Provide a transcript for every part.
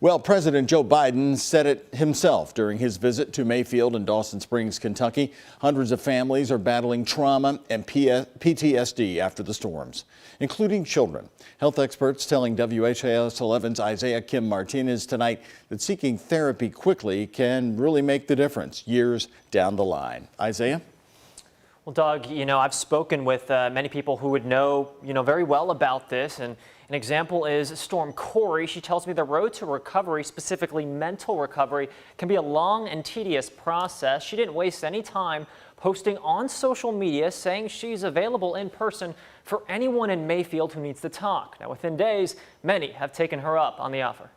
Well, President Joe Biden said it himself during his visit to Mayfield and Dawson Springs, Kentucky. Hundreds of families are battling trauma and PTSD after the storms, including children. Health experts telling WHAS 11's Isaiah Kim Martinez tonight that seeking therapy quickly can really make the difference years down the line. Isaiah? Well, Doug, I've spoken with many people who would know, very well about this. And an example is Storm Corey. She tells me the road to recovery, specifically mental recovery, can be a long and tedious process. She didn't waste any time posting on social media saying she's available in person for anyone in Mayfield who needs to talk. Now, within days, many have taken her up on the offer.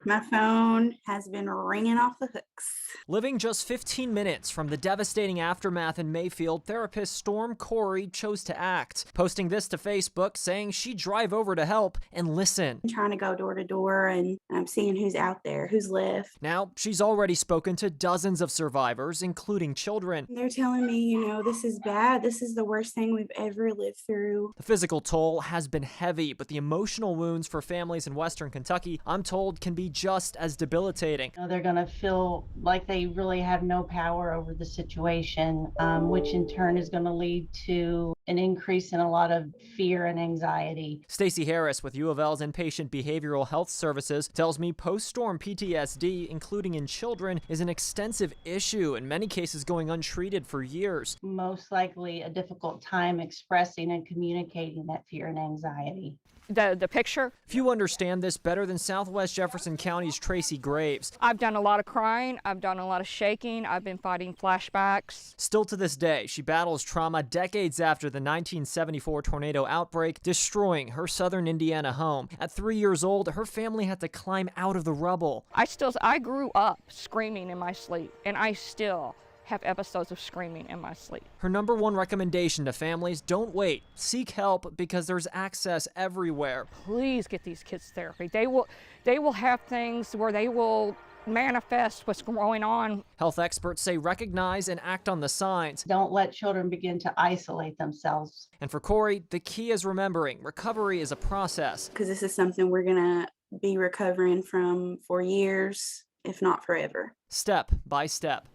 My phone has been ringing off the hooks. Living just 15 minutes from the devastating aftermath in Mayfield, therapist Storm Corey chose to act, posting this to Facebook saying she'd drive over to help and listen. I'm trying to go door to door and I'm seeing who's out there, who's left. Now, she's already spoken to dozens of survivors, including children. They're telling me, this is bad. This is the worst thing we've ever lived through. The physical toll has been heavy, but the emotional wounds for families in Western Kentucky, I'm told, can be just as debilitating. They're going to feel like they really have no power over the situation, which in turn is going to lead to an increase in a lot of fear and anxiety. Stacey Harris with U of L's Inpatient Behavioral Health Services tells me post-storm PTSD, including in children, is an extensive issue, in many cases going untreated for years. Most likely a difficult time expressing and communicating that fear and anxiety. The picture. Few understand this better than Southwest Jefferson County's Tracy Graves. I've done a lot of crying. I've done a lot of shaking. I've been fighting flashbacks. Still to this day, she battles trauma decades after the 1974 tornado outbreak, destroying her southern Indiana home. At 3 years old, her family had to climb out of the rubble. I grew up screaming in my sleep, and I still have episodes of screaming in my sleep. Her number one recommendation to families: don't wait. Seek help because there's access everywhere. Please get these kids therapy. They will have things where they will manifest what's going on. Health experts say recognize and act on the signs. Don't let children begin to isolate themselves. And for Corey, the key is remembering recovery is a process. Because this is something we're going to be recovering from for years, if not forever. Step by step.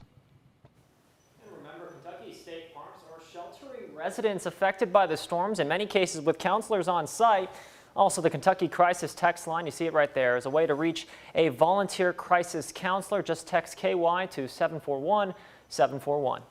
Kentucky state parks are sheltering residents affected by the storms, in many cases with counselors on site. Also, the Kentucky Crisis Text Line, you see it right there, is a way to reach a volunteer crisis counselor. Just text KY to 741-741.